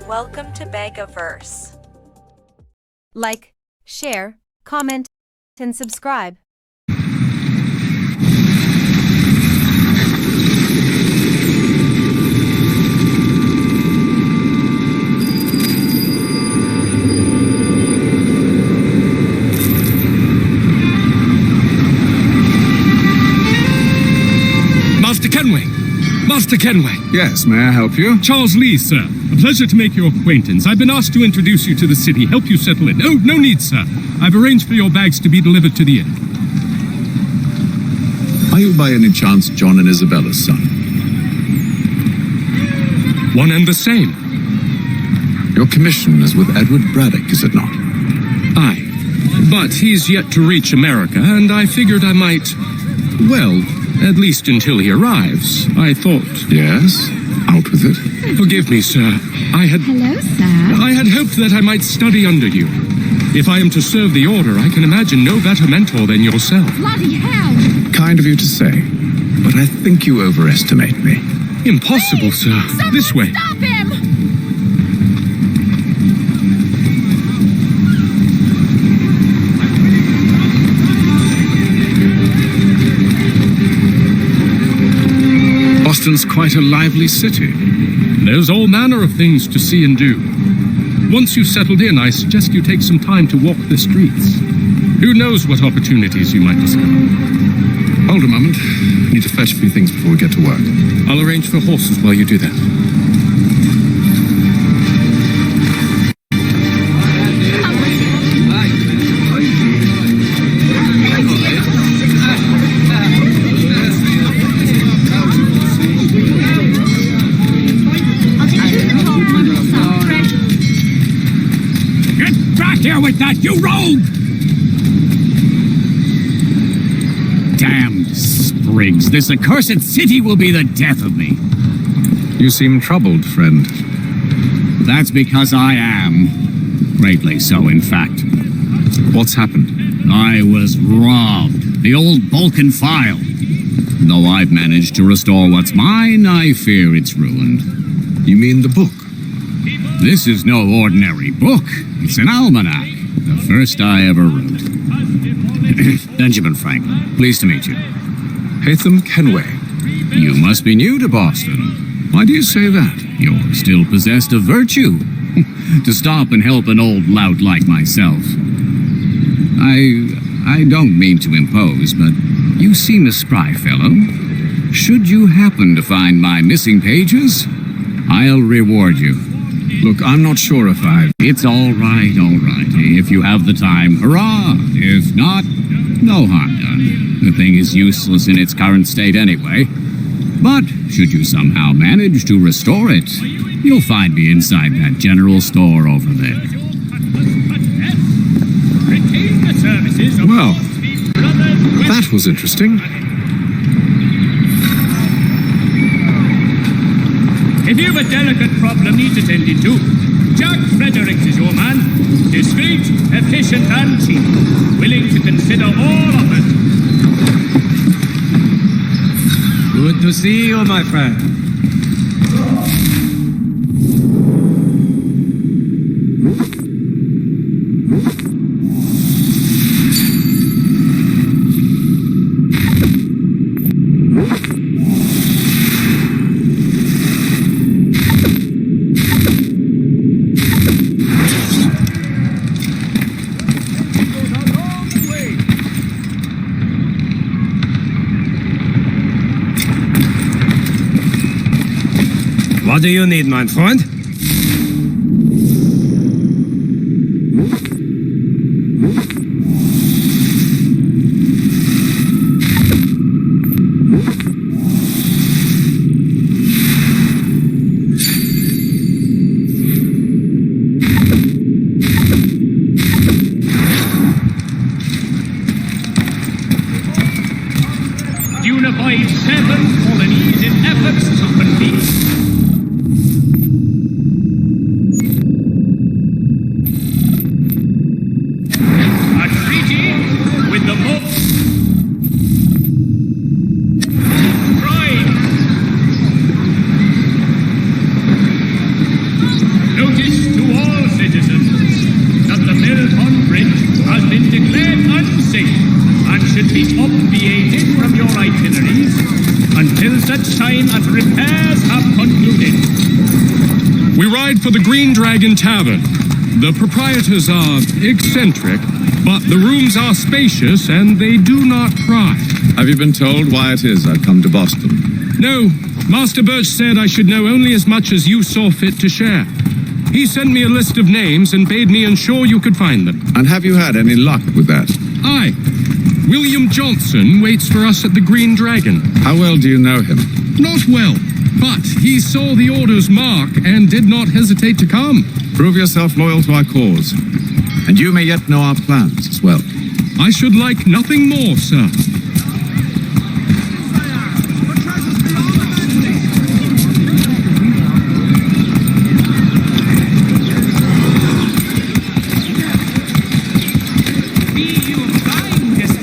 Welcome to BEGAVERSE. Like, share, comment, and subscribe. Master Kenway. Yes, may I help you? Charles Lee, sir. A pleasure to make your acquaintance. I've been asked to introduce you to the city, help you settle in. Oh, no need, sir. I've arranged for your bags to be delivered to the inn. Are you by any chance John and Isabella's son? One and the same. Your commission is with Edward Braddock, is it not? Aye. But he's yet to reach America, and I figured I might... well... at least until he arrives, I thought... Yes? Out with it. Forgive me, sir. Hello, sir. I had hoped that I might study under you. If I am to serve the Order, I can imagine no better mentor than yourself. Bloody hell! Kind of you to say, but I think you overestimate me. Impossible, sir. This way. Stop him! Boston's quite a lively city. There's all manner of things to see and do. Once you've settled in, I suggest you take some time to walk the streets. Who knows what opportunities you might discover. Hold a moment. I need to fetch a few things before we get to work. I'll arrange for horses while you do that. With that, you rogue! Damned sprigs, this accursed city will be the death of me. You seem troubled, friend. That's because I am. Greatly so, in fact. What's happened? I was robbed. The old Balkan file. Though I've managed to restore what's mine, I fear it's ruined. You mean the book? This is no ordinary book. It's an almanac. The first I ever wrote. Benjamin Franklin, pleased to meet you. Hatham Kenway. You must be new to Boston. Why do you say that? You're still possessed of virtue. To stop and help an old lout like myself. I don't mean to impose, but you seem a spry fellow. Should you happen to find my missing pages, I'll reward you. Look, I'm not sure if I've... It's all right, all right. If you have the time, hurrah! If not, no harm done. The thing is useless in its current state anyway. But should you somehow manage to restore it, you'll find me inside that general store over there. Well, that was interesting. If you've a delicate problem needs attending to, Jack Fredericks is your man. Discreet, efficient, and cheap. Willing to consider all offers. Good to see you, my friend. What do you need, my friend? Unified 7 colonies in efforts to compete. Notice should be obviated from your itineraries until such time as repairs have concluded. We ride for the Green Dragon Tavern. The proprietors are eccentric, but the rooms are spacious and they do not pry. Have you been told why it is I've come to Boston? No, Master Birch said I should know only as much as you saw fit to share. He sent me a list of names and bade me ensure you could find them. And have you had any luck with that? Aye. William Johnson waits for us at the Green Dragon. How well do you know him? Not well, but he saw the order's mark and did not hesitate to come. Prove yourself loyal to our cause. And you may yet know our plans as well. I should like nothing more, sir.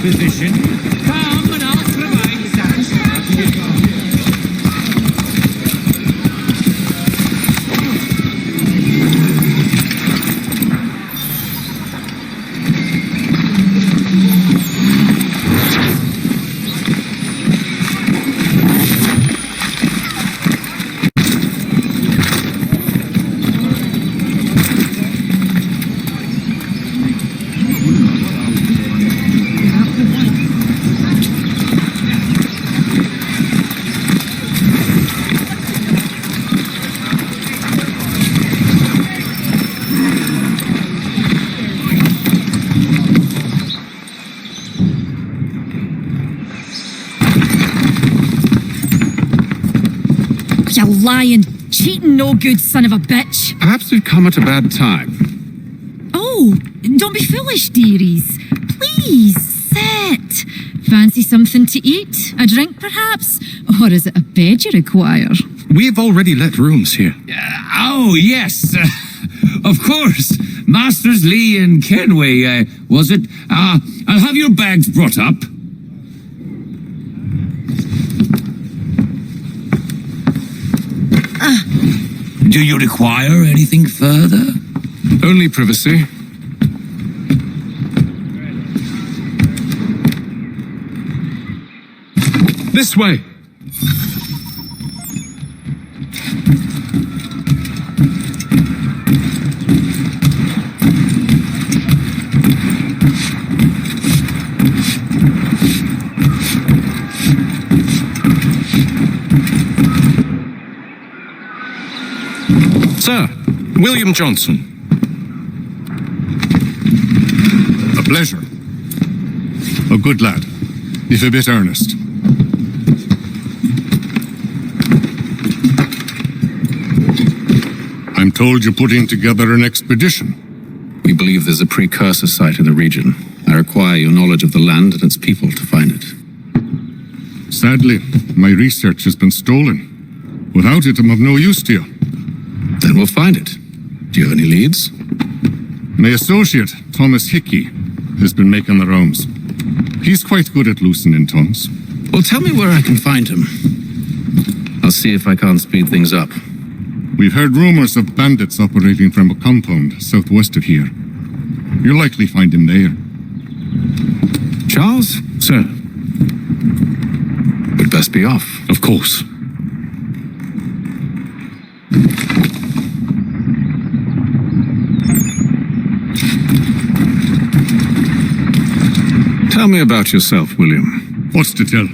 Position. Come and I'll provide satisfaction. You lying, cheating, no good son of a bitch. Perhaps we've come at a bad time. Oh, don't be foolish, dearies. Please, sit. Fancy something to eat? A drink, perhaps? Or is it a bed you require? We've already let rooms here. Oh, yes. Of course. Masters Lee and Kenway, was it? I'll have your bags brought up. Do you require anything further? Only privacy. This way. Sir, William Johnson. A pleasure. A good lad, if a bit earnest. I'm told you're putting together an expedition. We believe there's a precursor site in the region. I require your knowledge of the land and its people to find it. Sadly, my research has been stolen. Without it, I'm of no use to you. Then we'll find it. Do you have any leads? My associate, Thomas Hickey, has been making the rounds. He's quite good at loosening tongues. Well, tell me where I can find him. I'll see if I can't speed things up. We've heard rumors of bandits operating from a compound southwest of here. You'll likely find him there. Charles? Sir. We'd best be off. Of course. Tell me about yourself, William. What's to tell?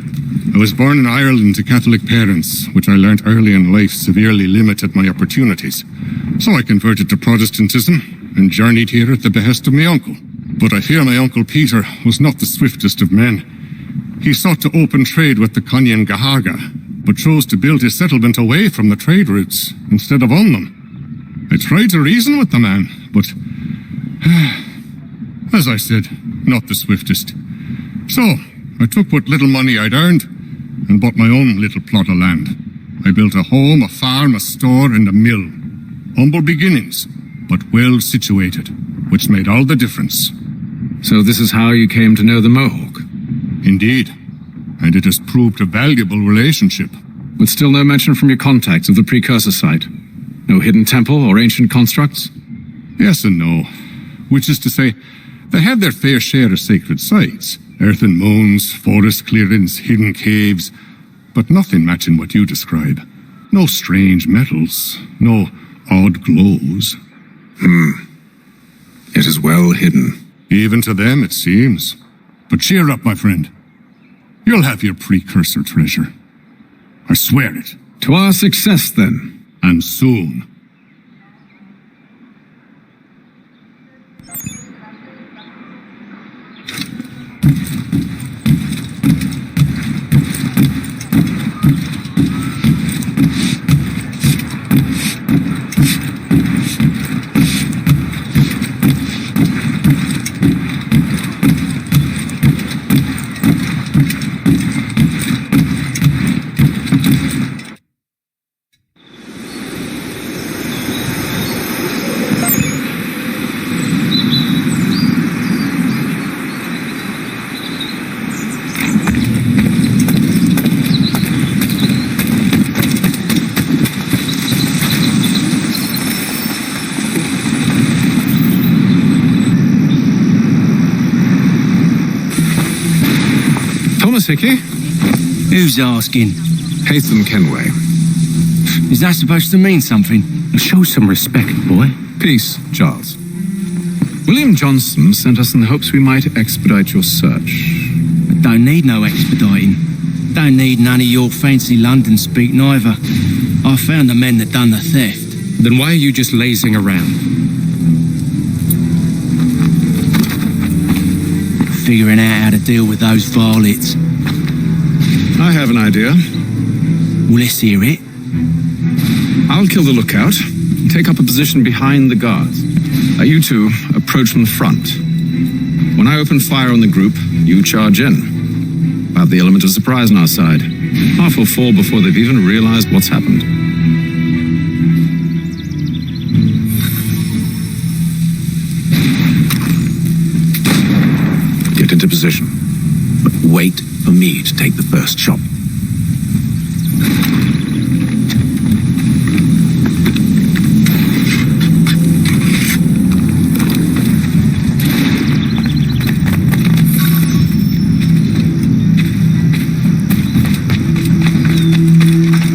I was born in Ireland to Catholic parents, which I learnt early in life severely limited my opportunities. So I converted to Protestantism and journeyed here at the behest of my uncle. But I fear my uncle Peter was not the swiftest of men. He sought to open trade with the Conyan Gahaga, but chose to build his settlement away from the trade routes instead of on them. I tried to reason with the man, but, as I said, not the swiftest. So, I took what little money I'd earned and bought my own little plot of land. I built a home, a farm, a store, and a mill. Humble beginnings, but well situated, which made all the difference. So this is how you came to know the Mohawk? Indeed, and it has proved a valuable relationship. With still no mention from your contacts of the precursor site? No hidden temple or ancient constructs? Yes and no. Which is to say, they have their fair share of sacred sites, Earthen mounds, forest clearings, hidden caves, but nothing matching what you describe. No strange metals, no odd glows. It is well hidden. Even to them, it seems. But cheer up, my friend. You'll have your precursor treasure. I swear it. To our success, then. And soon. Hickey? Who's asking? Haytham Kenway. Is that supposed to mean something? Show some respect, boy. Peace, Charles. William Johnson sent us in the hopes we might expedite your search. I don't need no expediting. Don't need none of your fancy London speak neither. I found the men that done the theft. Then why are you just lazing around? Figuring out how to deal with those varlets. I have an idea. Well, let's hear it. I'll kill the lookout and take up a position behind the guards. You two approach from the front. When I open fire on the group, you charge in. We'll have the element of surprise on our side. Half will fall before they've even realized what's happened. Get into position, but wait for me to take the first shot.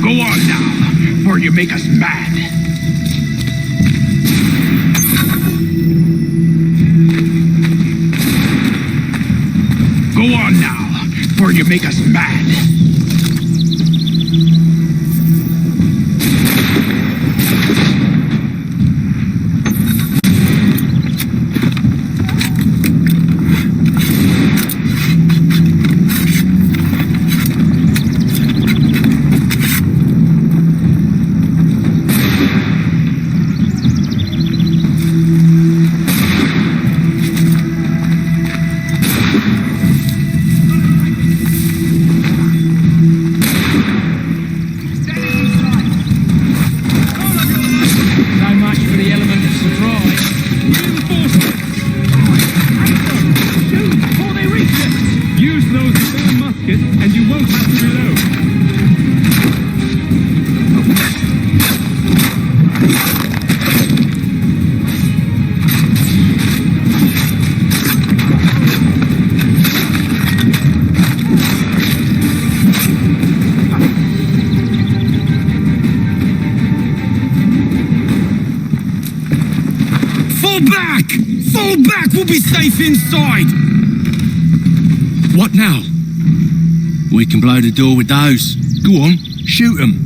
Go on now, before you make us mad. Go on now, before you make us mad. Fall back! We'll be safe inside! What now? We can blow the door with those. Go on, shoot them.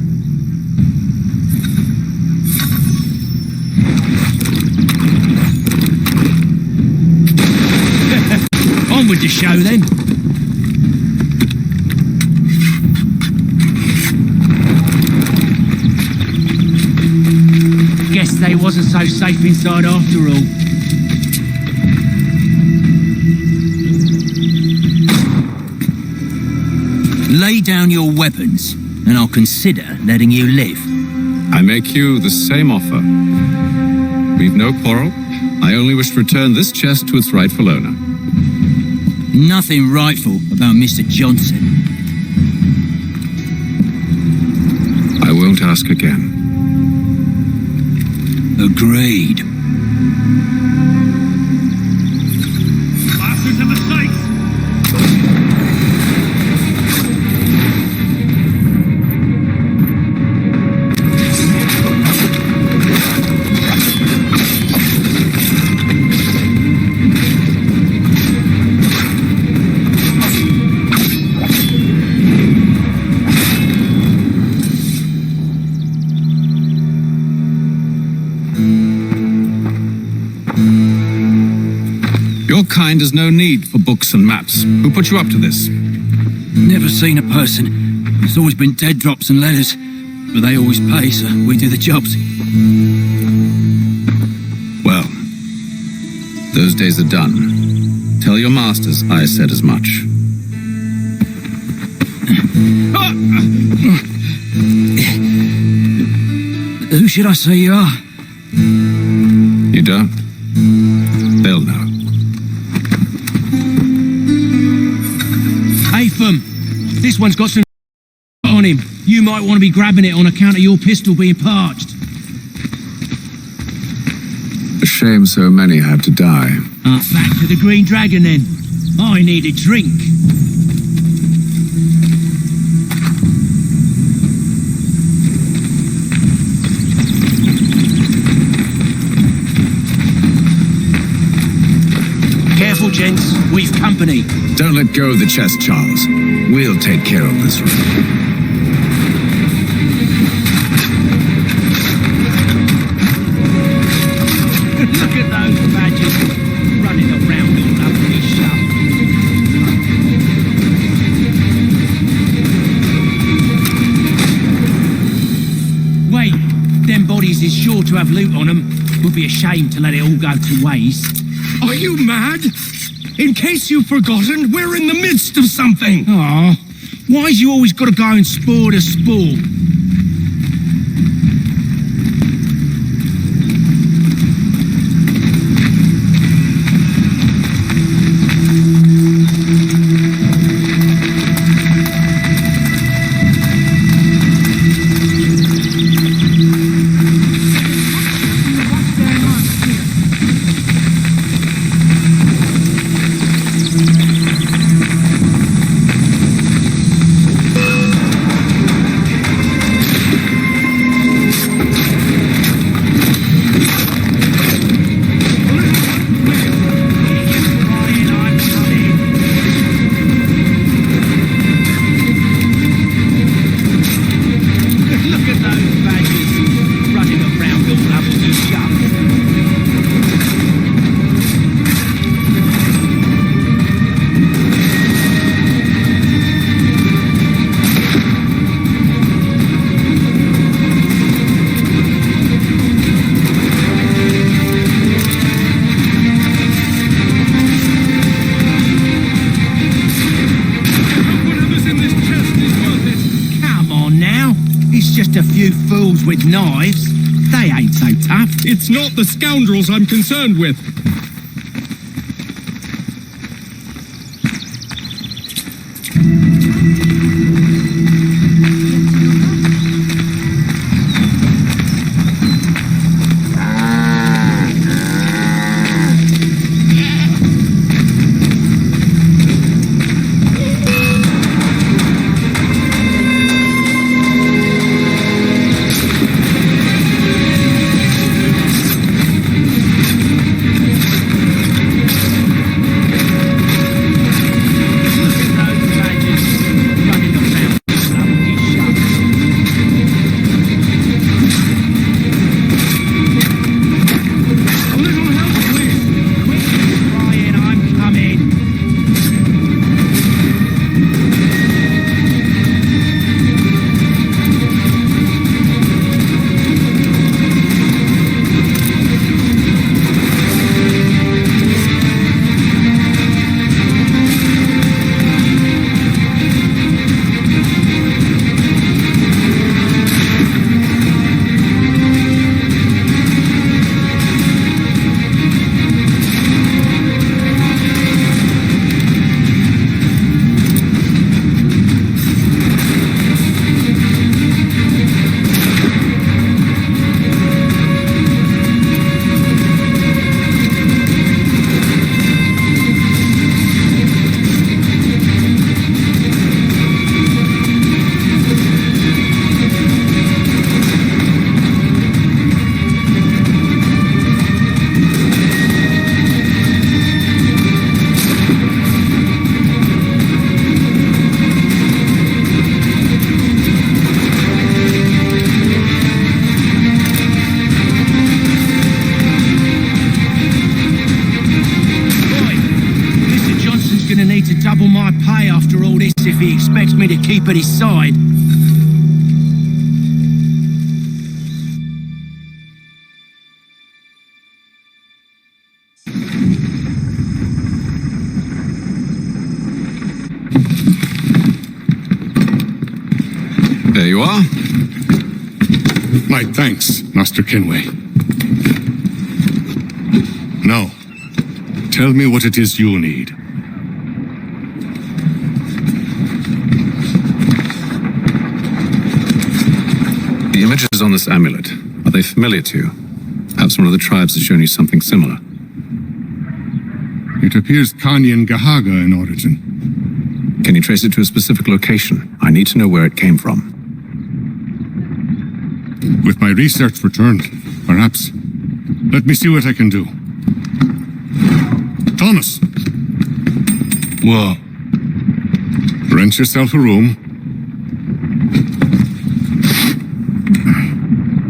On with the show then. Guess they wasn't so safe inside after all. Lay down your weapons, and I'll consider letting you live. I make you the same offer. We've no quarrel. I only wish to return this chest to its rightful owner. Nothing rightful about Mr. Johnson. I won't ask again. Agreed. Bastards have a sight! kind has no need for books and maps. Who put you up to this? Never seen a person. It's always been dead drops and letters. But they always pay, so we do the jobs. Well, those days are done. Tell your masters I said as much. Who should I say you are? You don't? They'll know. Hey, Fum. This one's got some on him. You might want to be grabbing it on account of your pistol being parched. A shame so many had to die. Back to the Green Dragon, then. I need a drink. Careful, gents. We've company. Don't let go of the chest, Charles. We'll take care of this room. Look at those badges running around all over this shop. Wait, them bodies is sure to have loot on them. Would be a shame to let it all go to waste. Are you mad? In case you've forgotten, we're in the midst of something. Aw, why's you always got to go and spoil the sport? A few fools with knives. They ain't so tough. It's not the scoundrels I'm concerned with. expects me to keep at his side. There you are. My thanks, Master Kenway. Now, tell me what it is you need. The images on this amulet, are they familiar to you? Perhaps one of the tribes has shown you something similar. It appears Kanyan Gahaga in origin. Can you trace it to a specific location? I need to know where it came from. With my research returned, perhaps. Let me see what I can do. Thomas! What? Rent yourself a room.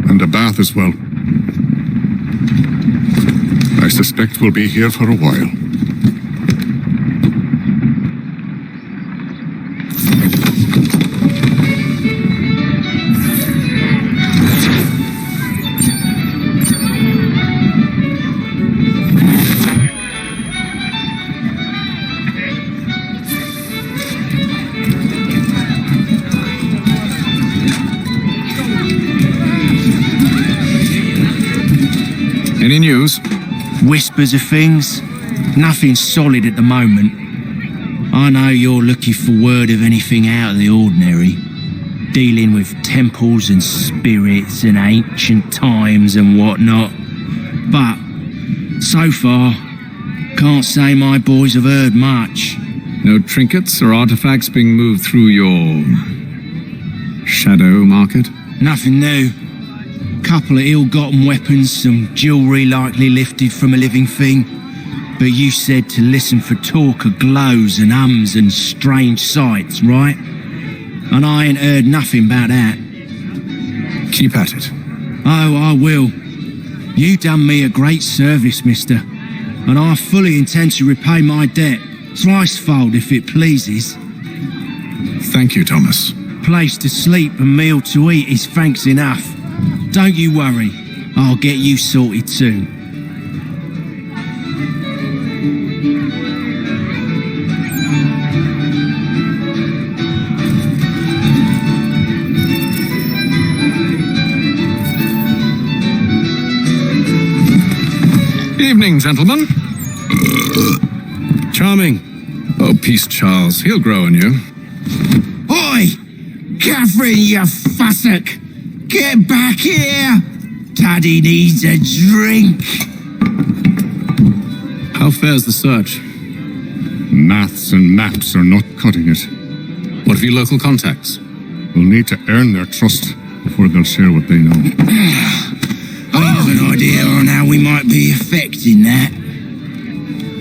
And a bath as well. I suspect we'll be here for a while. Any news? Whispers of things. Nothing solid at the moment. I know you're looking for word of anything out of the ordinary. Dealing with temples and spirits and ancient times and whatnot. But, so far, can't say my boys have heard much. No trinkets or artifacts being moved through your shadow market? Nothing new. Couple of ill-gotten weapons, some jewellery likely lifted from a living thing. But you said to listen for talk of glows and ums and strange sights, right? And I ain't heard nothing about that. Keep at it. Oh, I will. You done me a great service, mister. And I fully intend to repay my debt. Thricefold, if it pleases. Thank you, Thomas. Place to sleep and meal to eat is thanks enough. Don't you worry. I'll get you sorted too. Evening, gentlemen. Charming. Oh, peace, Charles. He'll grow on you. Oi! Catherine, you fussock! Get back here! Daddy needs a drink! How fares the search? Maths and maps are not cutting it. What of your local contacts? We'll need to earn their trust before they'll share what they know. I have an idea on how we might be affecting that.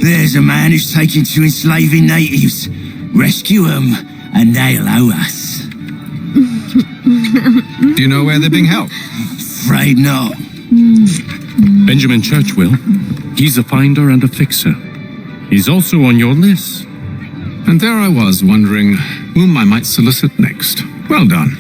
There's a man who's taken to enslaving natives. Rescue them, and they'll owe us. Do you know where they're being held? Afraid not. Benjamin Churchwill. He's a finder and a fixer. He's also on your list. And there I was, wondering whom I might solicit next. Well done.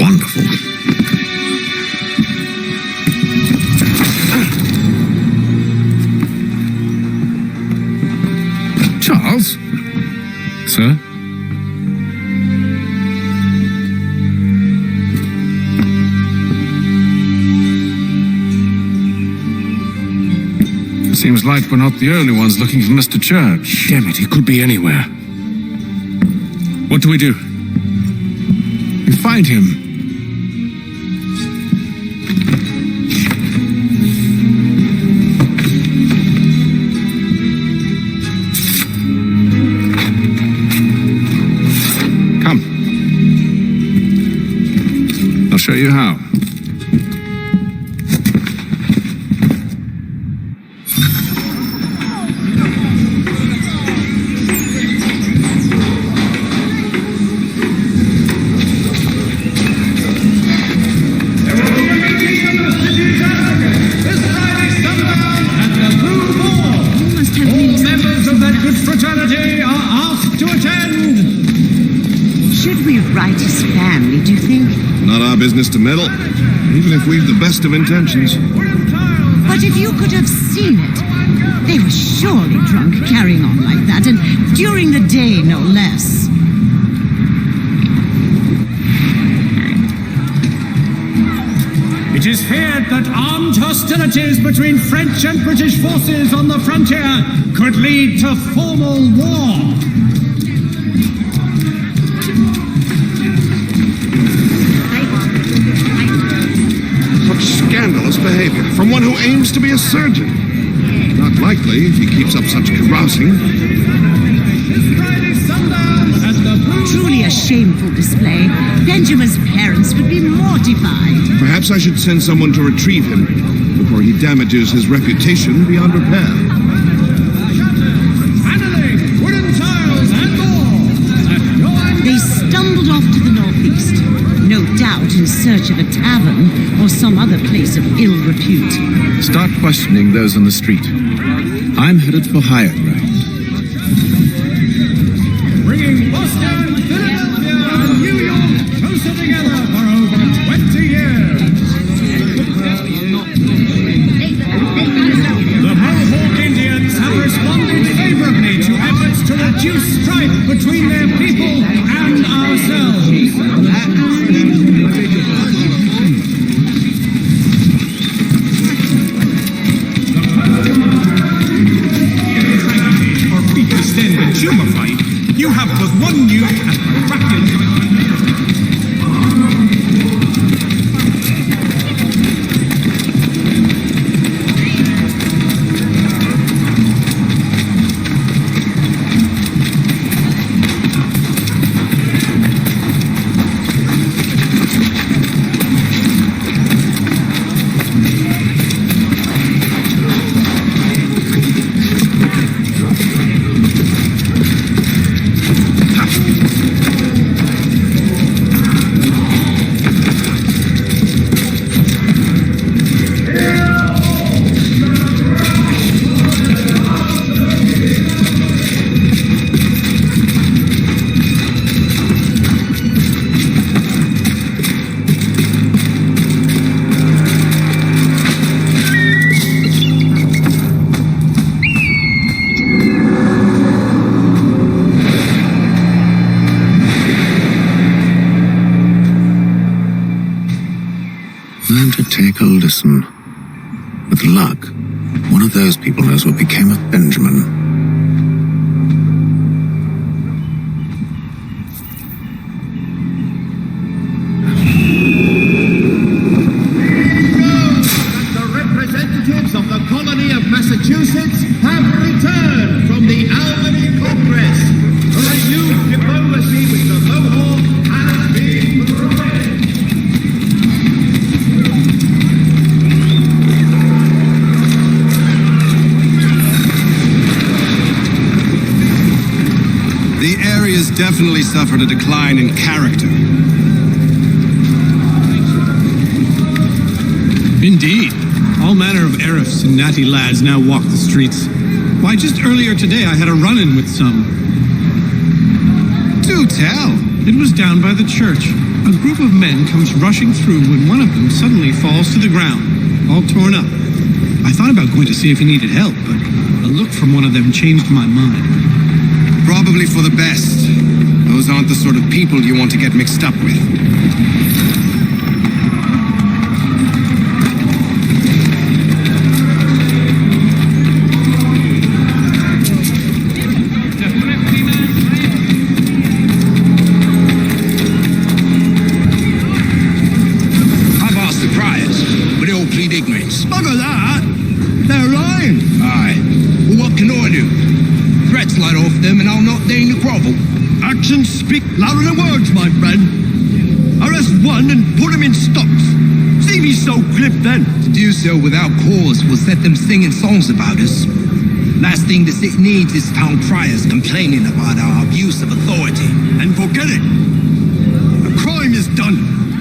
Wonderful. Charles? Sir? Seems like we're not the only ones looking for Mr. Church. Damn it, he could be anywhere. What do we do? We find him. Come. I'll show you how. Business to meddle, even if we've the best of intentions. But if you could have seen it, they were surely drunk carrying on like that, and during the day, no less. It is feared that armed hostilities between French and British forces on the frontier could lead to formal war. Scandalous behavior from one who aims to be a surgeon. Not likely if he keeps up such carousing. Truly a shameful display. Benjamin's parents would be mortified. Perhaps I should send someone to retrieve him before he damages his reputation beyond repair. Paneling, wooden tiles, and more. They stumbled off to the northeast. No doubt in search of a tavern or some other place of ill repute. Start questioning those on the street. I'm headed for higher ground. Bringing Boston, Philadelphia, and New York closer together for over 20 years. The Mohawk Indians have responded favorably to efforts to reduce strife between their people and ourselves. You have but one new and miraculous. Learn to take a listen. With luck, one of those people knows what became of Benjamin. Representatives of the colony of Massachusetts have returned from the Albany Congress. A renewed diplomacy with the Mohawk has been provided. The area's definitely suffered a decline in character. Indeed. All manner of Arifs and natty lads now walk the streets. Why, just earlier today I had a run-in with some. Do tell! It was down by the church. A group of men comes rushing through when one of them suddenly falls to the ground, all torn up. I thought about going to see if he needed help, but a look from one of them changed my mind. Probably for the best. Those aren't the sort of people you want to get mixed up with. priors, but they all plead ignorance. Bugger that! They're lying. Aye. Well, what can I do? Threats light off them and I'll not deign to grovel. Actions speak louder than words, my friend. Arrest one and put him in stocks. See me so glib then. To do so without cause will set them singing songs about us. Last thing the city needs is town priors complaining about our abuse of authority. And forget it. The crime is done.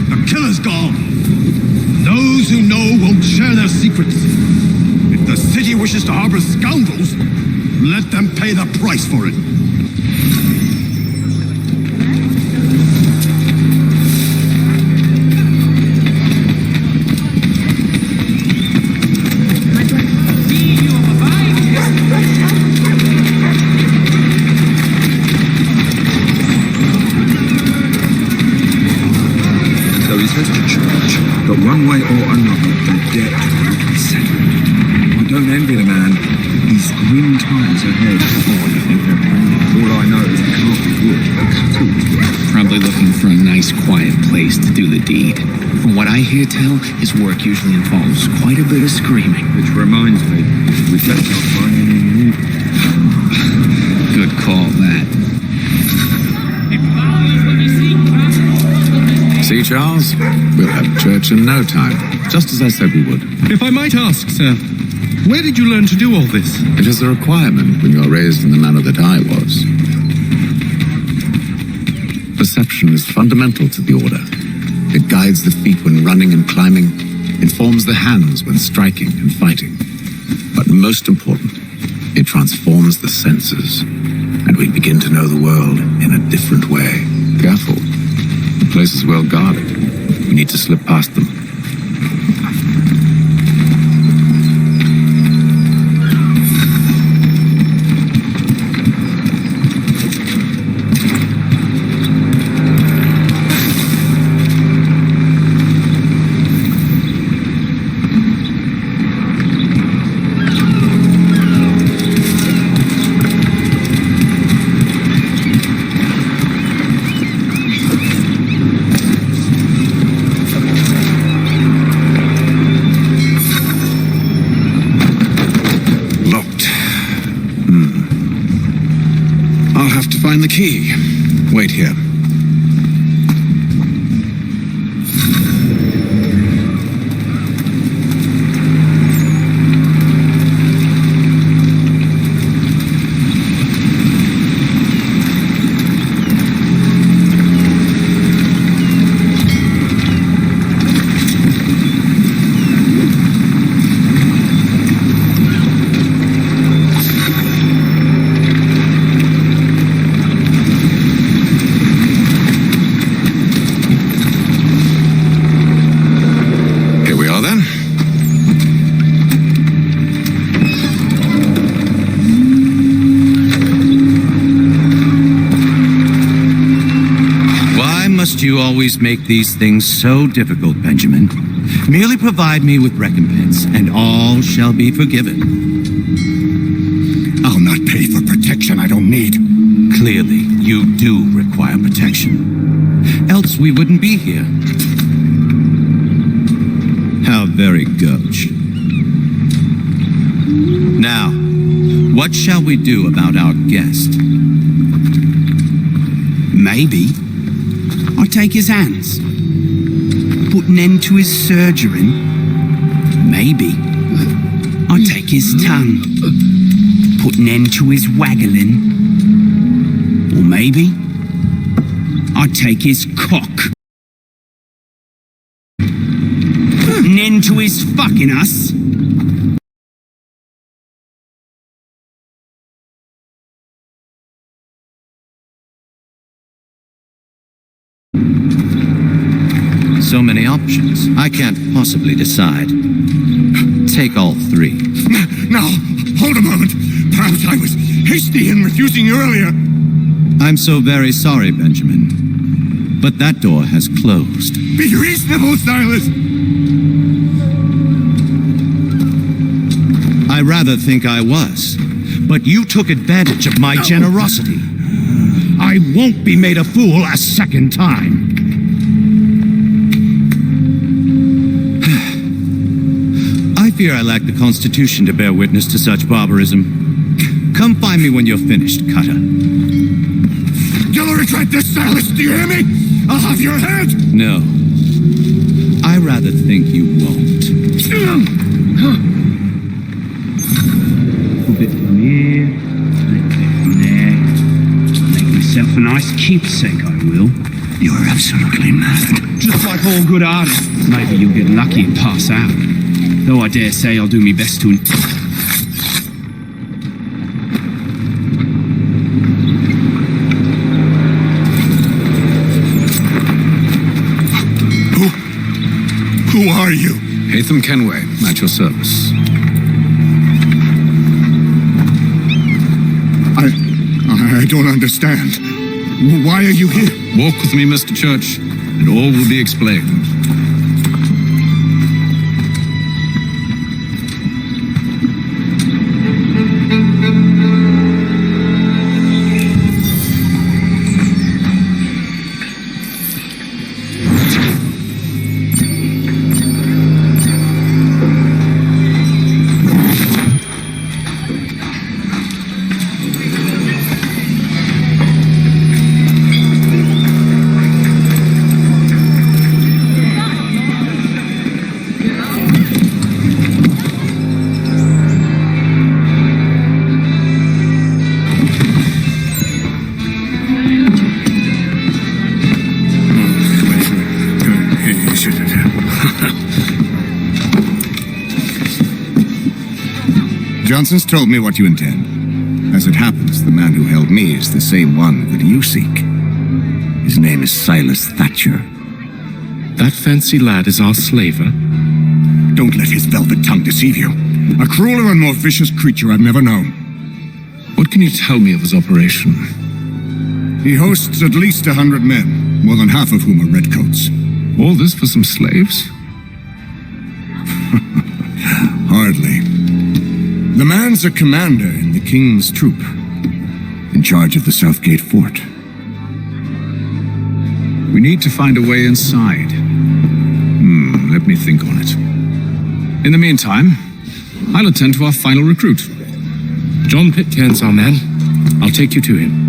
The killer's gone. Those who know won't share their secrets. If the city wishes to harbor scoundrels, let them pay the price for it. So he says to church, but one way or another, the debt will be settled. I don't envy the man. He's grim times ahead. Oh, you think they're brilliant. All I know is the carpet wood, the cattle. Probably looking for a nice, quiet place to do the deed. From what I hear tell, his work usually involves quite a bit of screaming. Which reminds me, we better not find any meat. Good call, that. See, Charles? We'll have church in no time, just as I said we would. If I might ask, sir, where did you learn to do all this? It is a requirement when you are raised in the manner that I was. Perception is fundamental to the order. It guides the feet when running and climbing, informs the hands when striking and fighting. But most important, it transforms the senses, and we begin to know the world in a different way. Careful. The place is well guarded. We need to slip past them. Find the key. Wait here. You always make these things so difficult, Benjamin. Merely provide me with recompense, and all shall be forgiven. I'll not pay for protection I don't need. Clearly, you do require protection. Else we wouldn't be here. How very gauche. Now, what shall we do about our guest? Maybe I'll take his hands, put an end to his surgering. Maybe I'll take his tongue, put an end to his waggling. Or maybe I'll take his cock, put an end to his fucking us. So many options. I can't possibly decide. Take all three. Now, hold a moment. Perhaps I was hasty in refusing you earlier. I'm so very sorry, Benjamin. But that door has closed. Be reasonable, Silas. I rather think I was. But you took advantage of my generosity. I won't be made a fool a second time. fear I lack the constitution to bear witness to such barbarism. Come find me when you're finished, Cutter. You'll regret this, Silas, do you hear me? I'll have your head! No. I rather think you won't. A bit from here, a little bit from there. Make myself a nice keepsake, I will. You're absolutely mad. Just like all good artists. Maybe you'll get lucky and pass out. Though I dare say I'll do my best to... Who are you? Hatham Kenway, at your service. I don't understand. Why are you here? Walk with me, Mr. Church, and all will be explained. Johnson's told me what you intend. As it happens, the man who held me is the same one that you seek. His name is Silas Thatcher. That fancy lad is our slaver? Don't let his velvet tongue deceive you. A crueler and more vicious creature I've never known. What can you tell me of his operation? He hosts at least 100 men, more than half of whom are redcoats. All this for some slaves? Hardly. The man's a commander in the king's troop, in charge of the Southgate fort. We need to find a way inside. Let me think on it. In the meantime, I'll attend to our final recruit. John Pitcairn's our man. I'll take you to him.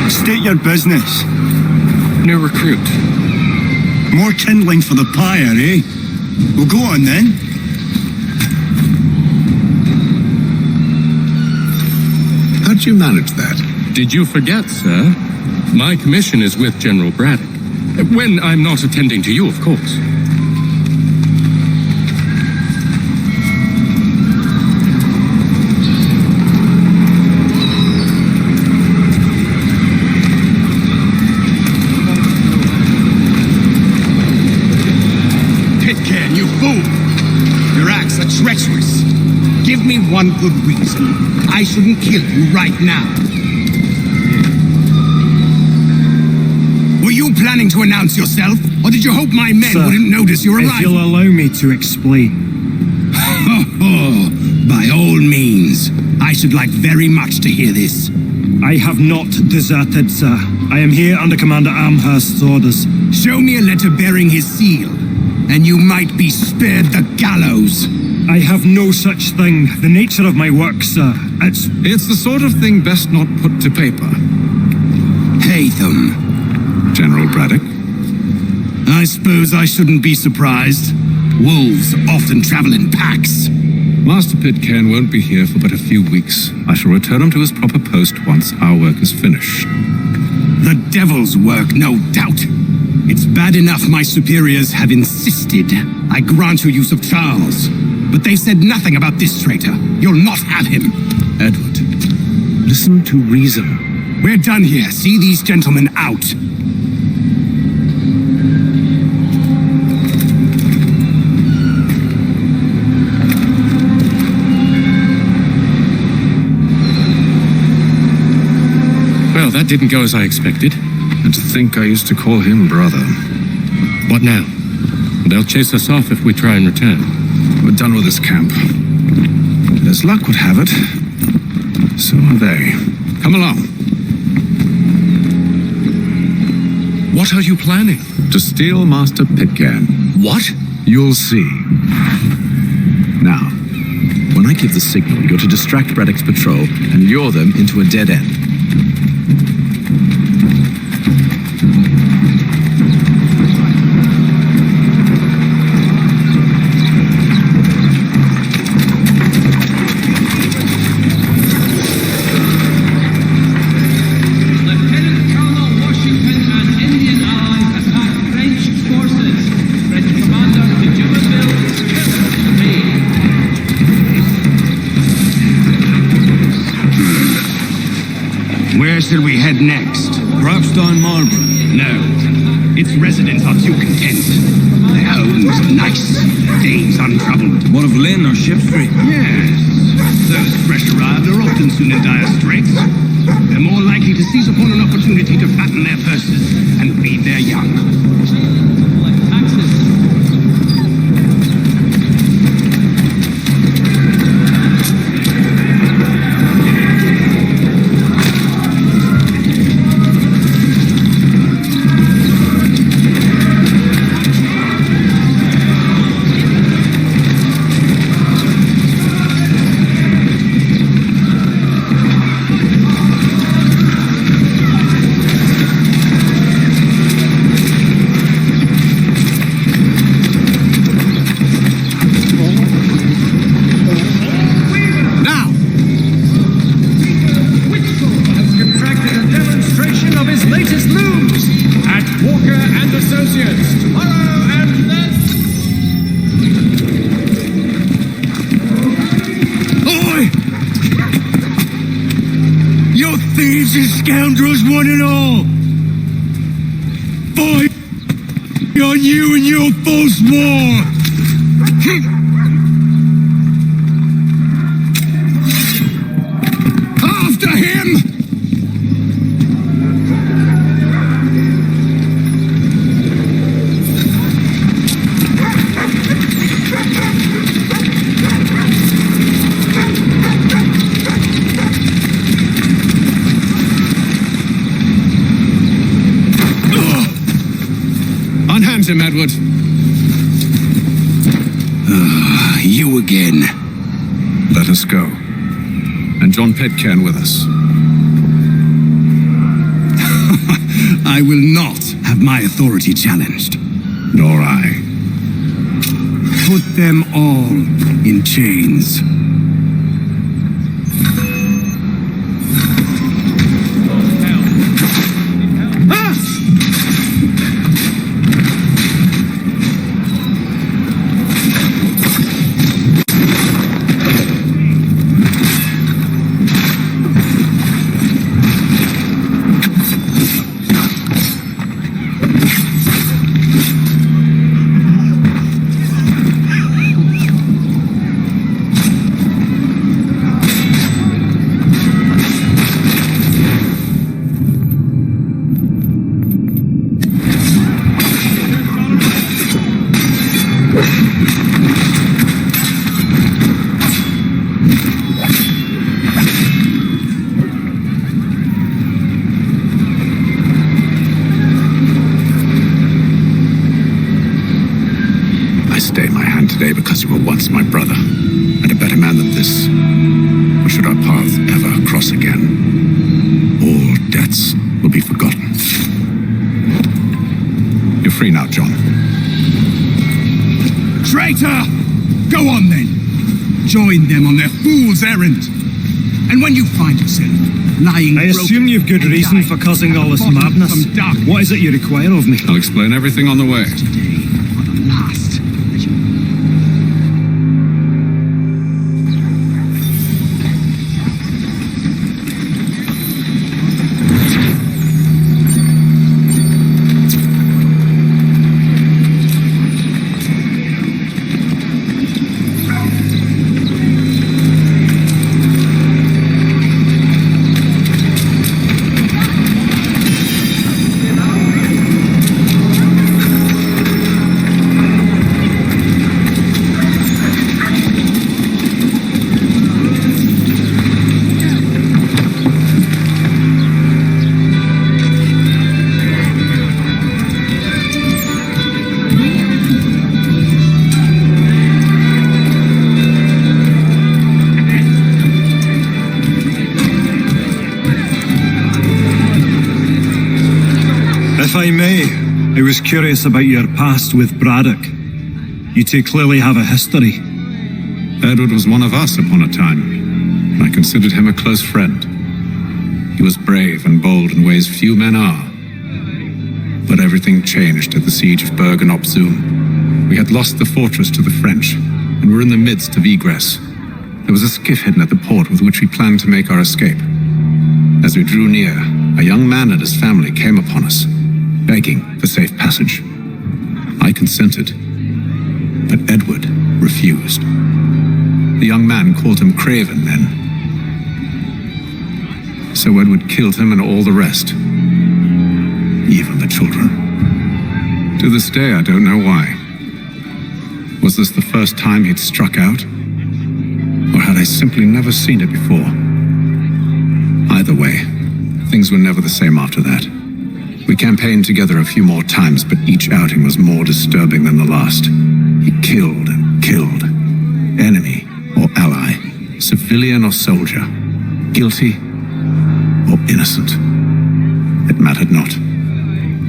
State your business. New recruit. More kindling for the pyre, eh? Well, go on then. How'd you manage that? Did you forget, sir? My commission is with General Braddock. When I'm not attending to you, of course. Pitcairn, you fool! Your acts are treacherous. Give me one good reason. I shouldn't kill you right now. Were you planning to announce yourself, or did you hope my men wouldn't notice your arrival? If you'll allow me to explain. By all means. I should like very much to hear this. I have not deserted, sir. I am here under Commander Amherst's orders. Show me a letter bearing his seal, and you might be spared the gallows. I have no such thing. The nature of my work, sir, It's the sort of thing best not put to paper. Hatham. General Braddock? I suppose I shouldn't be surprised. Wolves often travel in packs. Master Pitcairn won't be here for but a few weeks. I shall return him to his proper post once our work is finished. The devil's work, no doubt. It's bad enough my superiors have insisted I grant you use of Charles. But they've said nothing about this traitor. You'll not have him. Edward, listen to reason. We're done here. See these gentlemen out. Well, that didn't go as I expected. And to think I used to call him brother. What now? They'll chase us off if we try and return. We're done with this camp. As luck would have it, so are they. Come along. What are you planning? To steal Master Pitcairn. What? You'll see. Now, when I give the signal, you're to distract Braddock's patrol and lure them into a dead end. Where shall we head next? Perhaps down Marlborough? No. Its residents are too content. Their homes nice, their days untroubled. What of Lynn or Shipstree? Yes. Those fresh arrived are often soon in dire straits. They're more likely to seize upon an opportunity to fatten their purses and feed their young. Scoundrels, one and all! Fight on you and your false war! After him! Him, Edward. You again. Let us go. And John Pitcairn with us. I will not have my authority challenged. Nor I. Put them all in chains. Because you were once my brother, and a better man than this. Or should our paths ever cross again, all debts will be forgotten. You're free now, John. Traitor! Go on then. Join them on their fool's errand. And when you find yourself lying I assume you've good reason for causing all this madness. What is it you require of me? I'll explain everything on the way. If I may, I was curious about your past with Braddock. You two clearly have a history. Edward was one of us upon a time. I considered him a close friend. He was brave and bold in ways few men are. But everything changed at the siege of Bergen op Zoom. We had lost the fortress to the French, and were in the midst of egress. There was a skiff hidden at the port with which we planned to make our escape. As we drew near, a young man and his family came upon us, begging for safe passage. I consented, but Edward refused. The young man called him Craven then. So Edward killed him and all the rest, even the children. To this day, I don't know why. Was this the first time he'd struck out? Or had I simply never seen it before? Either way, things were never the same after that. We campaigned together a few more times, but each outing was more disturbing than the last. He killed and killed. Enemy or ally, civilian or soldier, guilty or innocent. It mattered not.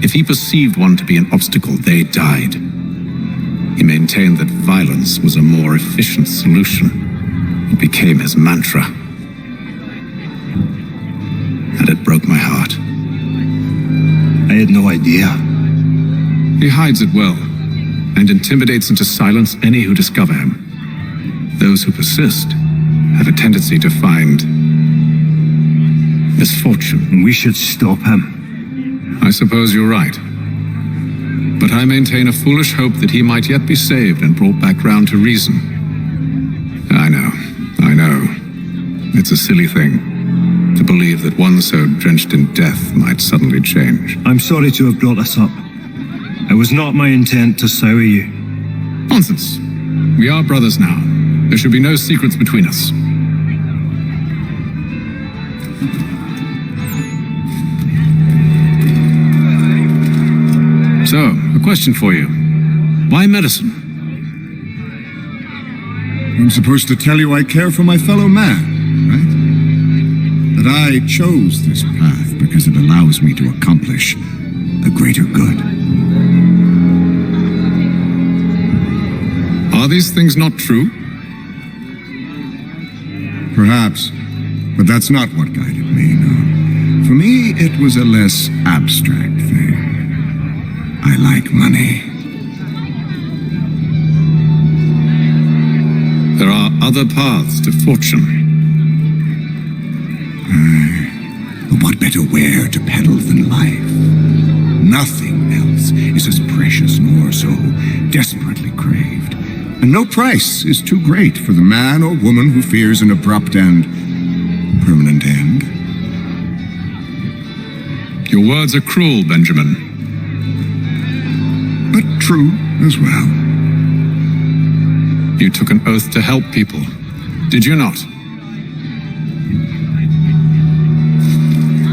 If he perceived one to be an obstacle, they died. He maintained that violence was a more efficient solution. It became his mantra. And it broke my heart. I had no idea. He hides it well, and intimidates into silence any who discover him. Those who persist have a tendency to find misfortune. We should stop him. I suppose you're right. But I maintain a foolish hope that he might yet be saved and brought back round to reason. I know. It's a silly thing to believe that one so drenched in death might suddenly change. I'm sorry to have brought this up. It was not my intent to sour you. Nonsense. We are brothers now. There should be no secrets between us. So, a question for you. Why medicine? I'm supposed to tell you I care for my fellow man, right? That I chose this path because it allows me to accomplish the greater good. Are these things not true? Perhaps, but that's not what guided me, no. For me, it was a less abstract thing. I like money. There are other paths to fortune. But what better ware to peddle than life? Nothing else is as precious nor so desperately craved. And no price is too great for the man or woman who fears an abrupt and permanent end. Your words are cruel, Benjamin. But true as well. You took an oath to help people, did you not?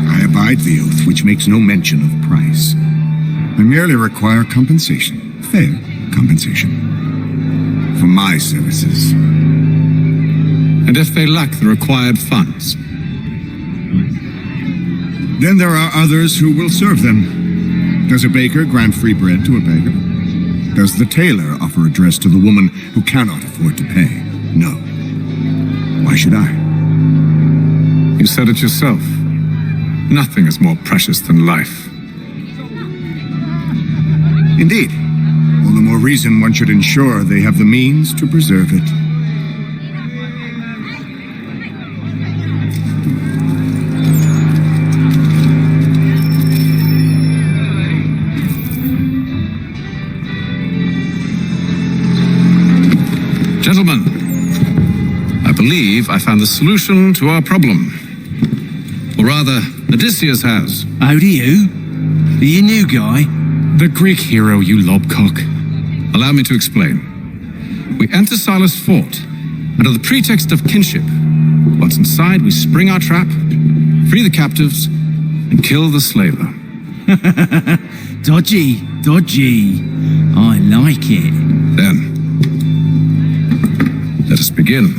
I abide the oath, which makes no mention of price. I merely require compensation, fair compensation, for my services. And if they lack the required funds? Then there are others who will serve them. Does a baker grant free bread to a beggar? Does the tailor offer a dress to the woman who cannot afford to pay? No. Why should I? You said it yourself. Nothing is more precious than life. Indeed. All the more reason one should ensure they have the means to preserve it. Gentlemen, I believe I found the solution to our problem. Or rather, Odysseus has. Oh, do you? Are you new guy? The Greek hero, you lobcock. Allow me to explain. We enter Silas' fort, under the pretext of kinship. Once inside, we spring our trap, free the captives, and kill the slaver. Dodgy. I like it. Then, let us begin.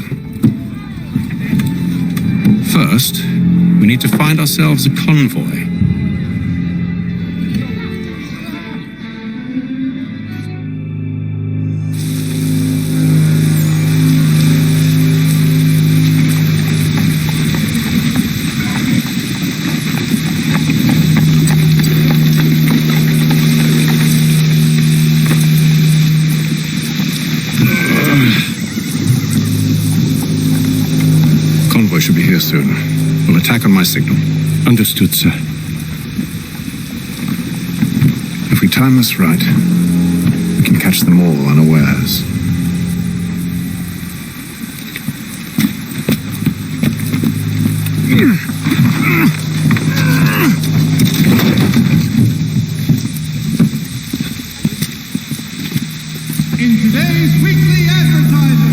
First, we need to find ourselves a convoy. Attack on my signal. Understood, sir. If we time this right, we can catch them all unawares. In today's weekly advertiser.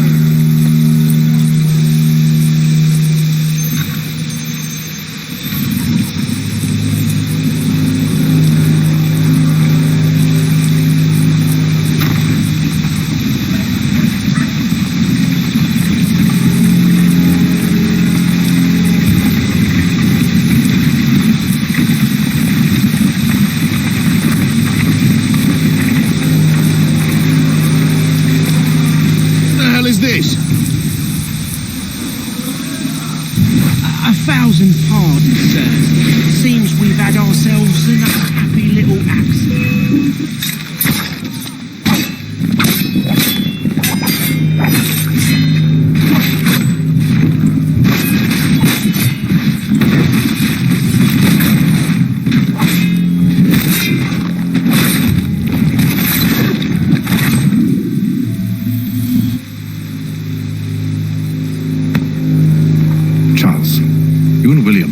A thousand pardons, sir. Seems we've had ourselves an unhappy little accident.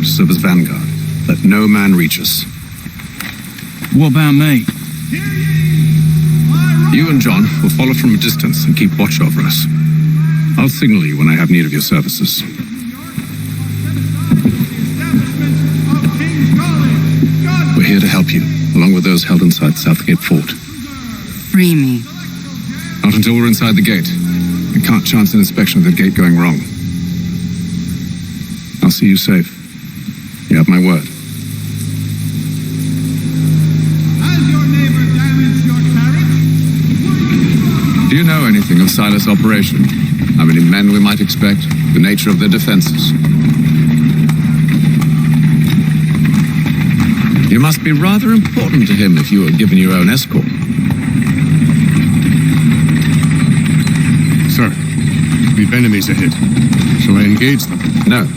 Serve as vanguard. Let no man reach us. What about me? You and John will follow from a distance and keep watch over us. I'll signal you when I have need of your services. We're here to help you, along with those held inside Southgate Fort. Free me. Not until we're inside the gate. We can't chance an inspection of the gate going wrong. I'll see you safe. You have my word. Has your neighbor damaged your carriage? Do you know anything of Silas' operation? How many men we might expect? The nature of their defenses? You must be rather important to him if you were given your own escort. Sir, we've enemies ahead. Shall I engage them? No.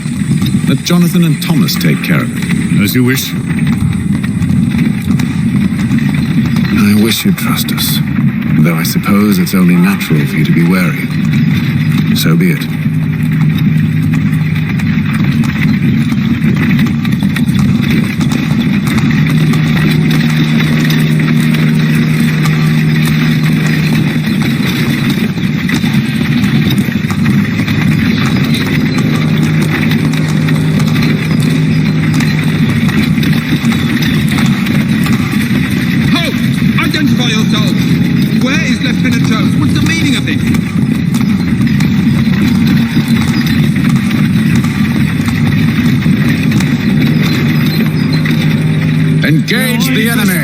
Let Jonathan and Thomas take care of it. As you wish. I wish you'd trust us. Though I suppose it's only natural for you to be wary. So be it. Engage the enemy!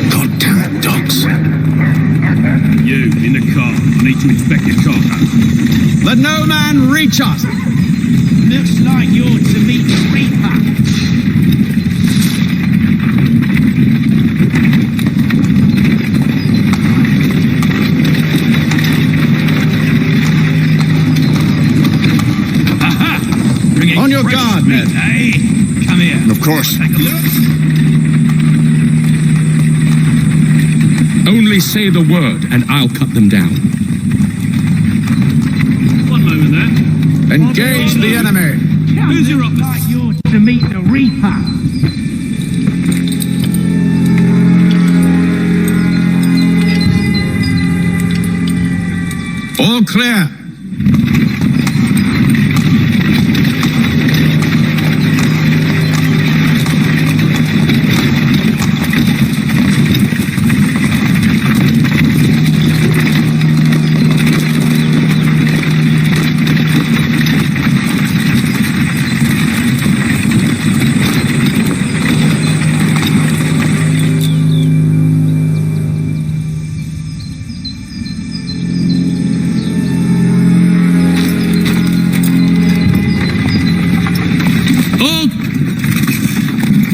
Goddamn dogs. You, in the car. Need to inspect your car. Let no man reach us! Looks like you're to meet the Reaper. On your guard, men. Hey, come here. Of course. Take a look. Only say the word, and I'll cut them down. One moment there. Engage the enemy! Who's your officer? Like you're to meet the Reaper. All clear.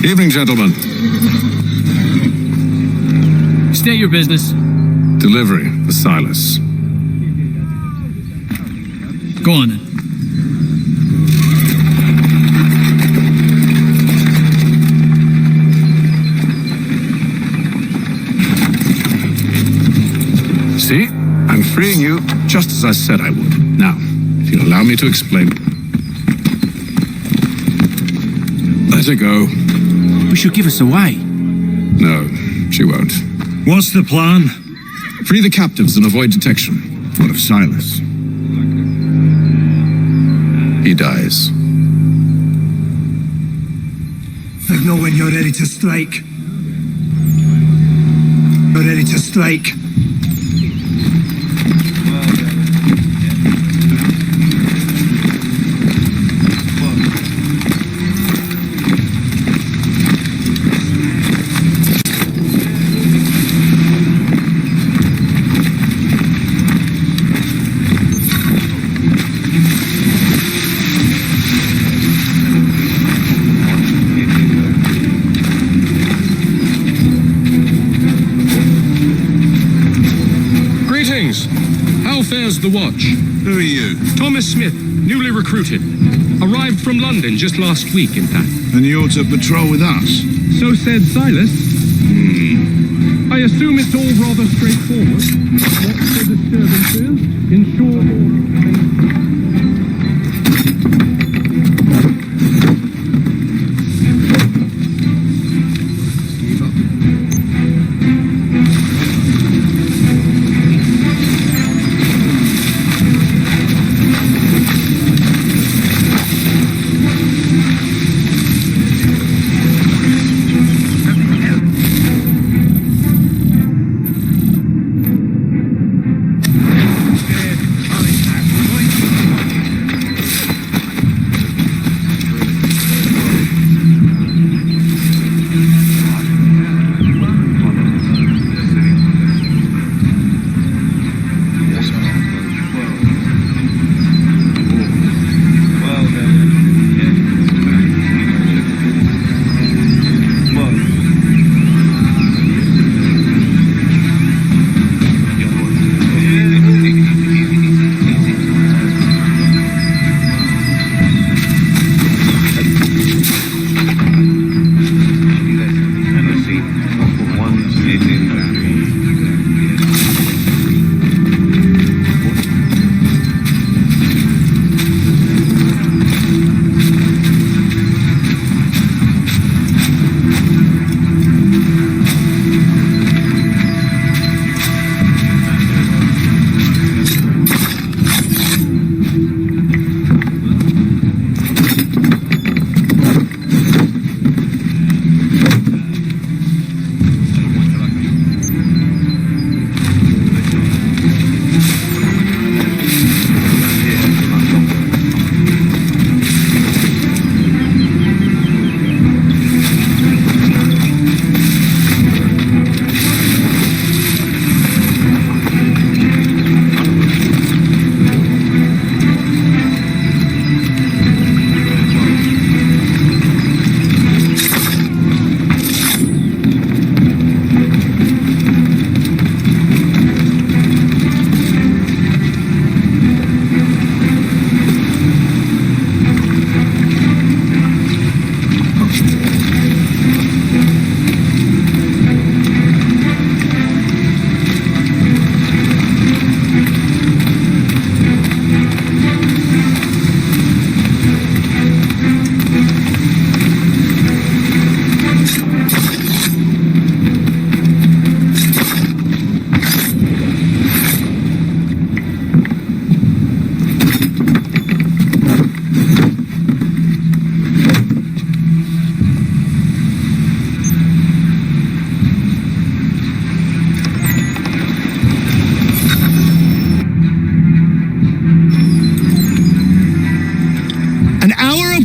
Evening, gentlemen. State your business. Delivery for Silas. Go on then. See? I'm freeing you just as I said I would. Now, if you'll allow me to explain. Let her go. But she'll give us away. No, she won't. What's the plan? Free the captives and avoid detection. What of Silas? He dies. Signal when you're ready to strike. You're ready to strike. The watch. Who are you? Thomas Smith, newly recruited. Arrived from London just last week, in fact. And you're to patrol with us? So said Silas. I assume it's all rather straightforward. Watch the disturbances, ensure order.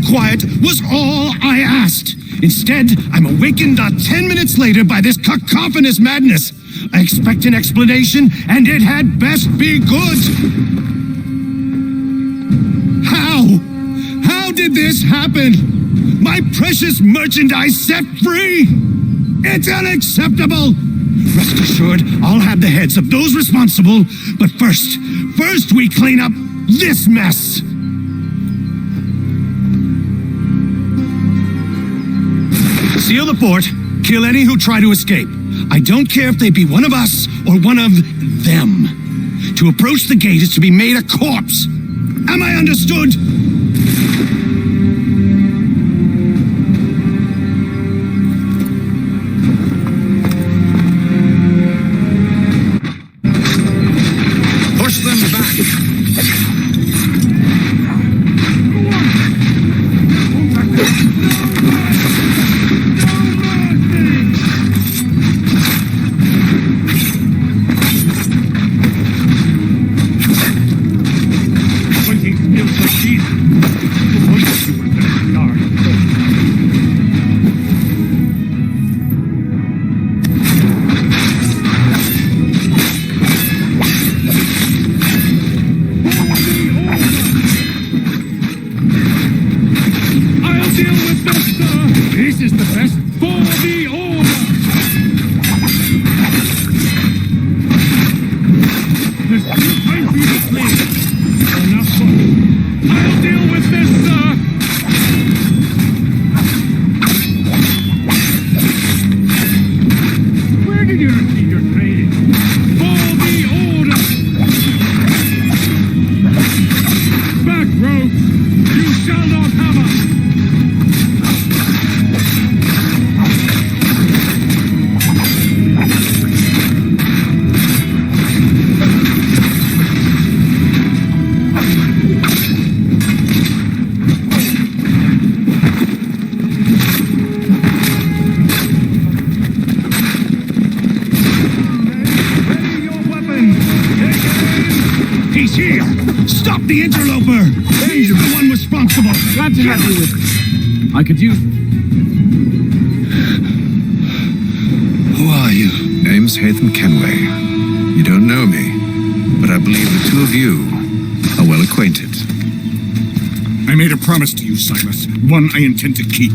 quiet was all I asked. Instead, I'm awakened not 10 minutes later by this cacophonous madness. I expect an explanation, and it had best be good. How? How did this happen? My precious merchandise set free! It's unacceptable! Rest assured, I'll have the heads of those responsible, but first we clean up this mess! Seal the fort, kill any who try to escape. I don't care if they be one of us or one of them. To approach the gate is to be made a corpse. Am I understood? Push them back. This is the best for the order! There's still time for you to play. Enough fun. I'll deal with this, sir! Where did you receive your training? For the order! Back, rogues! You shall not have us! He's here! Stop the interloper! He's the one responsible! Glad to have you with me. I could use... Who are you? Name's Hatham Kenway. You don't know me, but I believe the two of you are well acquainted. I made a promise to you, Silas. One I intend to keep.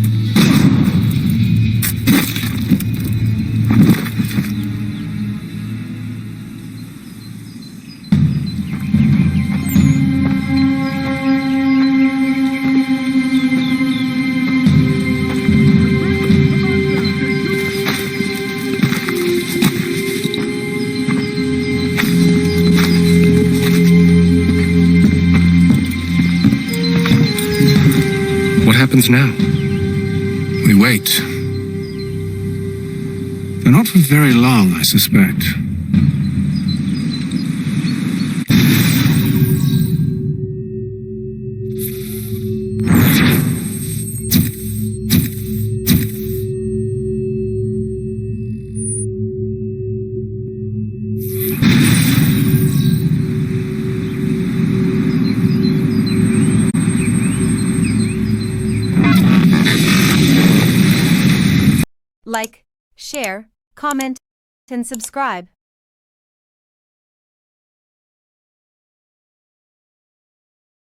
What happens now? We wait. But not for very long, I suspect. Like, share, comment, and subscribe.